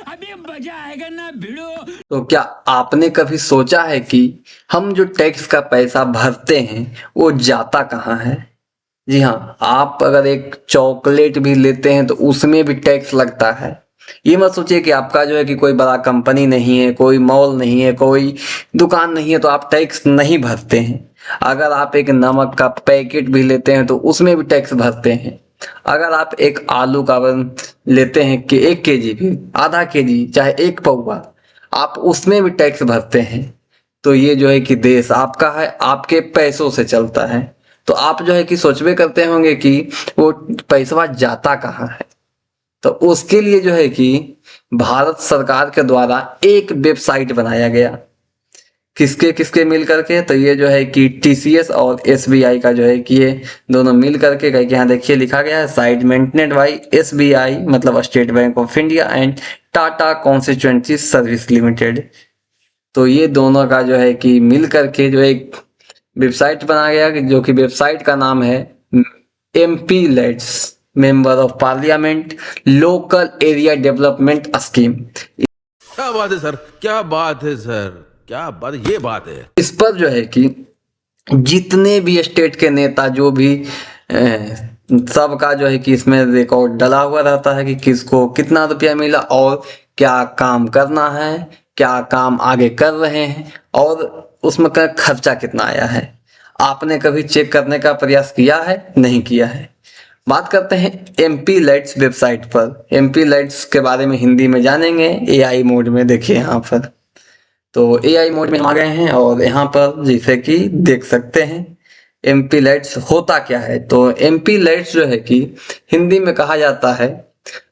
अभी मजा आएगा ना भिड़ो। तो क्या आपने कभी सोचा है कि हम जो टैक्स का पैसा भरते हैं वो जाता कहाँ है? जी हाँ, आप अगर एक चॉकलेट भी लेते हैं तो उसमें भी टैक्स लगता है। ये मत सोचिए कि आपका जो है कि कोई बड़ा कंपनी नहीं है, कोई मॉल नहीं है, कोई दुकान नहीं है तो आप टैक्स नहीं भरते हैं। अगर आप एक नमक का पैकेट भी लेते हैं तो उसमें भी टैक्स भरते हैं। अगर आप एक आलू का लेते हैं कि 1 केजी भी, आधा केजी, चाहे एक पौवा, आप उसमें भी टैक्स भरते हैं। तो ये जो है कि देश आपका है, आपके पैसों से चलता है। तो आप जो है कि सोचबे करते होंगे कि वो पैसा जाता कहाँ है। तो उसके लिए जो है कि भारत सरकार के द्वारा एक वेबसाइट बनाया गया, किसके किसके मिल करके, तो ये जो है कि टीसीएस और एसबीआई का जो है कि ये दोनों मिल करके, कहीं यहाँ देखिए लिखा गया है साइट मेंटेनेड बाई एसबीआई मतलब state bank of India and Tata constituency service limited. तो ये दोनों का जो है कि मिल करके जो एक वेबसाइट बनाया गया, जो कि वेबसाइट का नाम है MP let's member of parliament local area development scheme. क्या बात है सर, क्या बात है सर, क्या बात, ये बात है। इस पर जो है कि जितने भी स्टेट के नेता जो भी सबका जो है कि इसमें रिकॉर्ड डला हुआ रहता है कि किसको कितना रुपया मिला और क्या काम करना है, क्या काम आगे कर रहे हैं और उसमें का खर्चा कितना आया है। आपने कभी चेक करने का प्रयास किया है? नहीं किया है। बात करते हैं एमपी लाइट्स वेबसाइट पर। एमपी लाइट्स के बारे में हिंदी में जानेंगे एआई मोड में। देखिए यहाँ पर तो एआई मोड में हम आ गए हैं और यहाँ पर जैसे कि देख सकते हैं एमपी लाइट्स होता क्या है। तो एमपी लाइट्स जो है कि हिंदी में कहा जाता है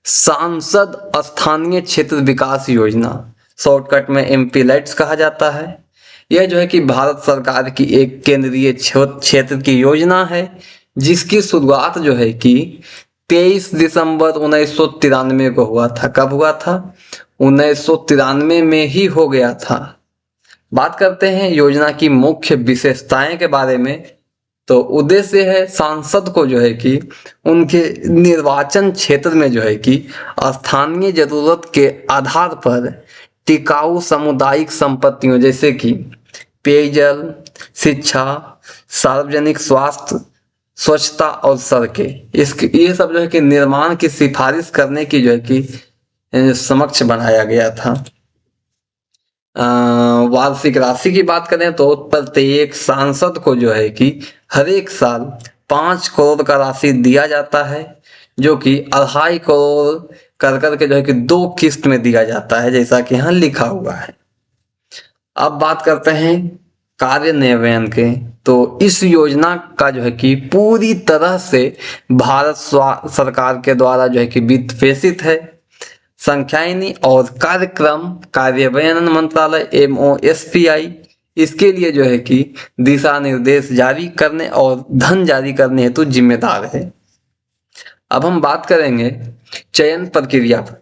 सांसद स्थानीय क्षेत्र विकास योजना, शॉर्टकट में एमपी लाइट्स कहा जाता है। यह जो है कि भारत सरकार की एक केंद्रीय क्षेत्र की योजना है जिसकी शुरुआत जो है कि 23 दिसंबर 1993 को हुआ था। कब हुआ था? 1993 में ही हो गया था। बात करते हैं योजना की मुख्य विशेषताएं के बारे में। तो उद्देश्य है सांसद को जो है कि उनके निर्वाचन क्षेत्र में जो है कि स्थानीय जरूरत के आधार पर टिकाऊ सामुदायिक संपत्तियों जैसे कि पेयजल, शिक्षा, सार्वजनिक स्वास्थ्य, स्वच्छता और सड़कें, इसके ये सब जो है कि निर्माण की सिफारिश करने की जो है कि समक्ष बनाया गया था। वार्षिक राशि की बात करें तो प्रत्येक सांसद को जो है कि हर एक साल 5 करोड़ का राशि दिया जाता है जो कि 2.5 करोड़ कर करके जो है कि 2 किस्त में दिया जाता है जैसा कि यहाँ लिखा हुआ है। अब बात करते हैं कार्यान्वयन के। तो इस योजना का जो है कि पूरी तरह से भारत सरकार के द्वारा जो है कि वित्त पोषित है। संख्यायनी और कार्यक्रम कार्यान्वयन मंत्रालय MOSPI इसके लिए जो है कि दिशा निर्देश जारी करने और धन जारी करने हेतु जिम्मेदार है। अब हम बात करेंगे चयन प्रक्रिया पर।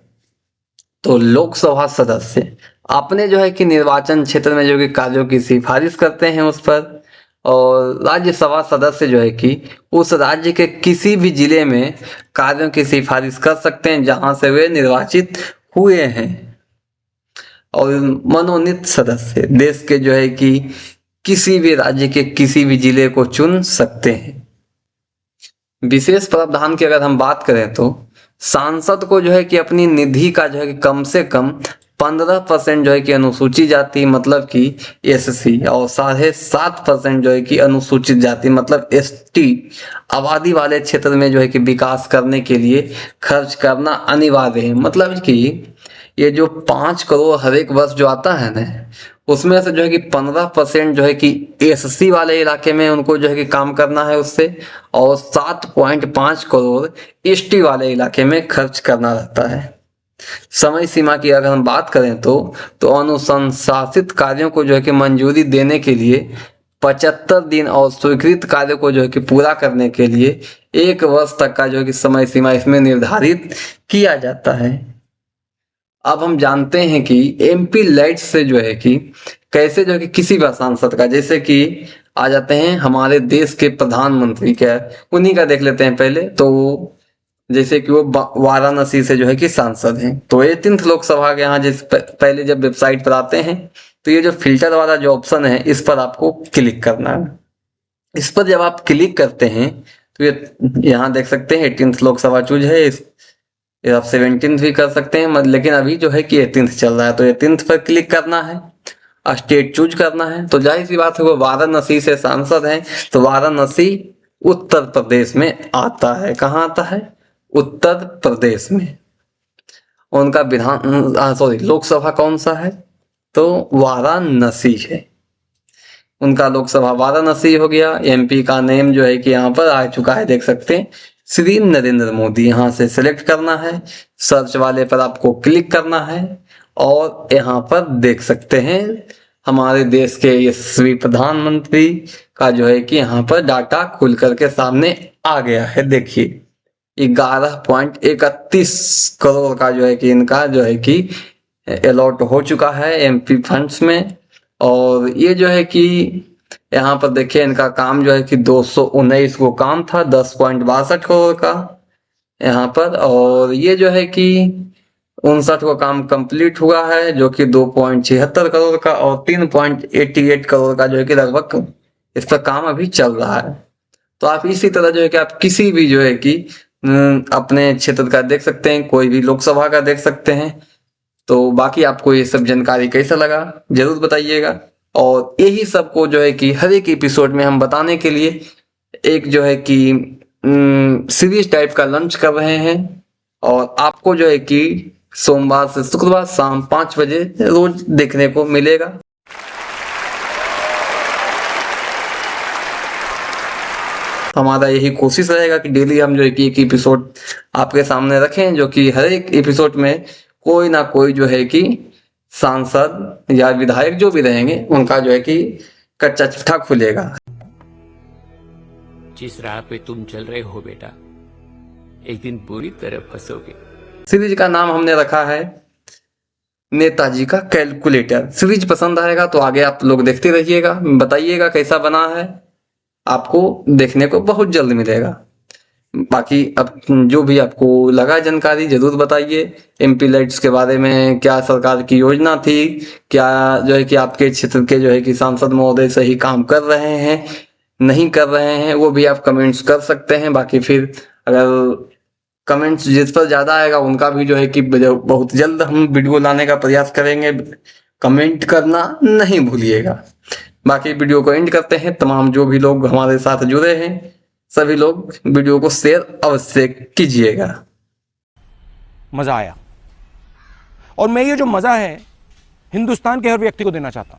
तो लोकसभा सदस्य अपने जो है कि निर्वाचन क्षेत्र में जो कि कार्यों की सिफारिश करते हैं उस पर, और राज्यसभा सदस्य जो है कि उस राज्य के किसी भी जिले में कार्यों की सिफारिश कर सकते हैं जहां से वे निर्वाचित हुए हैं। और मनोनीत सदस्य देश के जो है कि किसी भी राज्य के किसी भी जिले को चुन सकते हैं। विशेष प्रावधान की अगर हम बात करें तो सांसद को जो है कि अपनी निधि का जो है कि कम से कम 15% जो है कि अनुसूचित जाति मतलब कि SC और 7.5% जो है कि अनुसूचित जाति मतलब ST आबादी वाले क्षेत्र में जो है कि विकास करने के लिए खर्च करना अनिवार्य है। मतलब कि ये जो 5 करोड़ हर एक वर्ष जो आता है ना उसमें से जो है कि 15% जो है कि SC वाले इलाके में उनको जो है कि काम करना है उससे, और 7.5 करोड़ ST वाले इलाके में खर्च करना रहता है। समय सीमा की अगर हम बात करें तो अनुशंसित कार्यों को जो है कि मंजूरी देने के लिए 75 दिन और स्वीकृत कार्यों को जो है कि पूरा करने के लिए 1 वर्ष तक का जो है कि समय सीमा इसमें निर्धारित किया जाता है। अब हम जानते हैं कि MP लाइट्स से जो है कि कैसे जो है कि किसी भी सांसद का, जैसे कि आ जाते हैं हमारे देश के प्रधानमंत्री क्या उन्हीं का देख लेते हैं पहले। तो जैसे कि वो वाराणसी से जो है कि सांसद हैं। तो 18th लोकसभा के यहाँ जिस पहले जब वेबसाइट पर आते हैं तो ये जो फिल्टर वाला जो ऑप्शन है इस पर आपको क्लिक करना है। इस पर जब आप क्लिक करते हैं तो ये यहाँ देख सकते हैं 18th लोकसभा चूज है। ये आप 17th भी कर सकते हैं, लेकिन अभी जो है कि 18th चल रहा है तो 18th पर क्लिक करना है, स्टेट चूज करना है। तो जाहिर सी बात है वो वाराणसी से सांसद हैं, तो वाराणसी उत्तर प्रदेश में आता है। कहाँ आता है? उत्तर प्रदेश में। उनका लोकसभा कौन सा है? तो वाराणसी है उनका लोकसभा, वाराणसी हो गया। एमपी का नेम जो है कि यहाँ पर आ चुका है, देख सकते हैं, श्री नरेंद्र मोदी। यहाँ से सिलेक्ट करना है, सर्च वाले पर आपको क्लिक करना है और यहाँ पर देख सकते हैं हमारे देश के यशस्वी प्रधानमंत्री का जो है कि यहाँ पर डाटा खुल करके सामने आ गया है। देखिए 11.31 करोड़ का जो है कि इनका जो है कि अलॉट हो चुका है एमपी फंड्स में। और ये जो है कि यहाँ पर देखिए इनका काम जो है कि 219 को काम था 10.62 करोड़ का यहाँ पर। और ये जो है कि 59 को काम कंप्लीट हुआ है जो कि 2.76 करोड़ का, और 3.88 करोड़ का जो है कि लगभग इस पर काम अभी चल रहा है। तो आप इसी तरह जो है कि आप किसी भी जो है कि अपने क्षेत्र का देख सकते हैं, कोई भी लोकसभा का देख सकते हैं। तो बाकी आपको ये सब जानकारी कैसा लगा जरूर बताइएगा। और यही सबको जो है कि हर एक एपिसोड में हम बताने के लिए एक जो है कि सीरीज टाइप का लॉन्च कर रहे हैं। और आपको जो है कि सोमवार से शुक्रवार शाम 5 बजे रोज देखने को मिलेगा। हमारा यही कोशिश रहेगा कि डेली हम जो है कि एक एपिसोड आपके सामने रखें, जो कि हर एक एपिसोड में कोई ना कोई जो है कि सांसद या विधायक जो भी रहेंगे उनका जो है कि कच्चा चिट्ठा खुलेगा। जिस राह पे तुम चल रहे हो बेटा, एक दिन बुरी तरह फंसोगे। सीरीज का नाम हमने रखा है नेताजी का कैलकुलेटर। सीरीज पसंद आएगा तो आगे आप लोग देखते रहिएगा, बताइएगा कैसा बना है, आपको देखने को बहुत जल्द मिलेगा। बाकी अब जो भी आपको लगा जानकारी जरूर बताइए। एमपी लाइट्स के बारे में क्या सरकार की योजना थी, क्या जो है कि आपके क्षेत्र के जो है कि सांसद महोदय सही काम कर रहे हैं नहीं कर रहे हैं, वो भी आप कमेंट्स कर सकते हैं। बाकी फिर अगर कमेंट्स जिस पर ज्यादा आएगा उनका भी जो है कि बहुत जल्द हम वीडियो लाने का प्रयास करेंगे। कमेंट करना नहीं भूलिएगा। बाकी वीडियो को एंड करते हैं। तमाम जो भी लोग हमारे साथ जुड़े हैं सभी लोग वीडियो को शेयर अवश्य कीजिएगा। मजा आया, और मैं ये जो मजा है हिंदुस्तान के हर व्यक्ति को देना चाहता हूं।